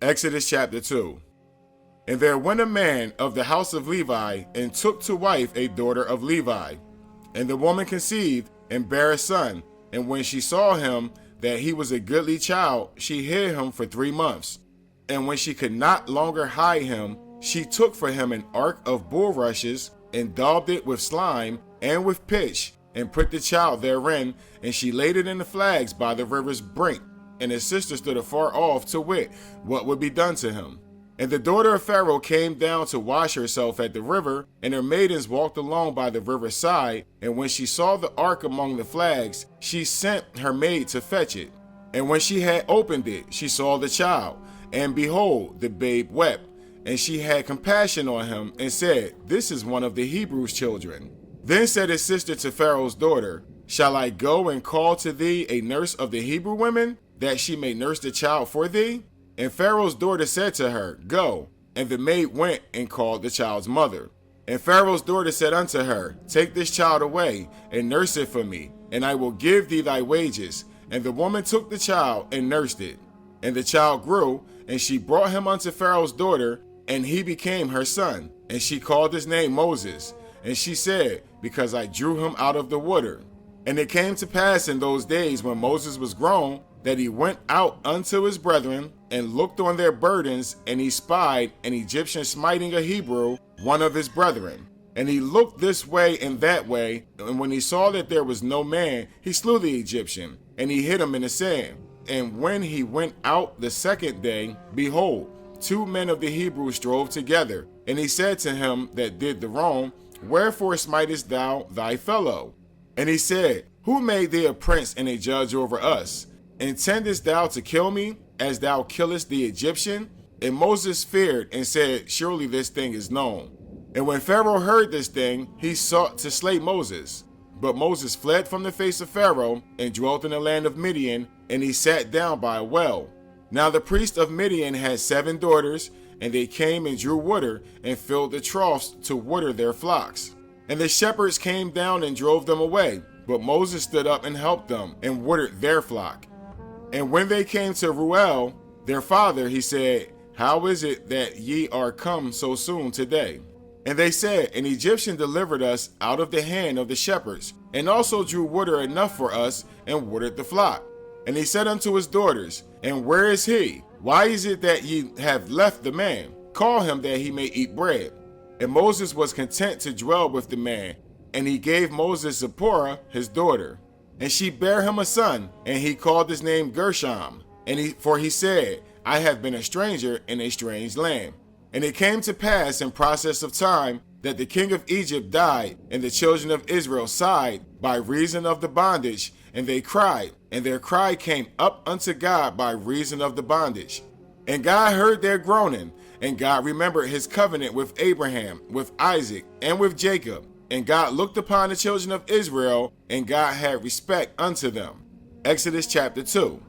Exodus chapter 2. And there went a man of the house of Levi, and took to wife a daughter of Levi. And the woman conceived, and bare a son. And when she saw him, that he was a goodly child, she hid him for 3 months. And when she could not longer hide him, she took for him an ark of bulrushes, and daubed it with slime, and with pitch, and put the child therein, and she laid it in the flags by the river's brink. And his sister stood afar off to wit what would be done to him. And the daughter of Pharaoh came down to wash herself at the river, and her maidens walked along by the river's side. And when she saw the ark among the flags, she sent her maid to fetch it. And when she had opened it, she saw the child, and behold, the babe wept. And she had compassion on him, and said, This is one of the Hebrews' children. Then said his sister to Pharaoh's daughter, Shall I go and call to thee a nurse of the Hebrew women, that she may nurse the child for thee? And Pharaoh's daughter said to her, Go. And the maid went and called the child's mother. And Pharaoh's daughter said unto her, Take this child away, and nurse it for me, and I will give thee thy wages. And the woman took the child, and nursed it. And the child grew, and she brought him unto Pharaoh's daughter, and he became her son. And she called his name Moses. And she said, Because I drew him out of the water. And it came to pass in those days, when Moses was grown, that he went out unto his brethren, and looked on their burdens, and he spied an Egyptian smiting a Hebrew, one of his brethren. And he looked this way and that way, and when he saw that there was no man, he slew the Egyptian, and he hid him in the sand. And when he went out the second day, behold, 2 men of the Hebrews strove together. And he said to him that did the wrong, Wherefore smitest thou thy fellow? And he said, Who made thee a prince and a judge over us? Intendest thou to kill me, as thou killest the Egyptian? And Moses feared, and said, Surely this thing is known. And when Pharaoh heard this thing, he sought to slay Moses. But Moses fled from the face of Pharaoh, and dwelt in the land of Midian, and he sat down by a well. Now the priest of Midian had 7 daughters, and they came and drew water, and filled the troughs to water their flocks. And the shepherds came down and drove them away. But Moses stood up and helped them, and watered their flock. And when they came to Reuel, their father, he said, How is it that ye are come so soon today? And they said, An Egyptian delivered us out of the hand of the shepherds, and also drew water enough for us, and watered the flock. And he said unto his daughters, And where is he? Why is it that ye have left the man? Call him that he may eat bread. And Moses was content to dwell with the man, and he gave Moses Zipporah his daughter. And she bare him a son, and he called his name Gershom. For he said, I have been a stranger in a strange land. And it came to pass in process of time, that the king of Egypt died, and the children of Israel sighed by reason of the bondage, and they cried, and their cry came up unto God by reason of the bondage. And God heard their groaning, and God remembered his covenant with Abraham, with Isaac, and with Jacob. And God looked upon the children of Israel, and God had respect unto them. Exodus chapter 2.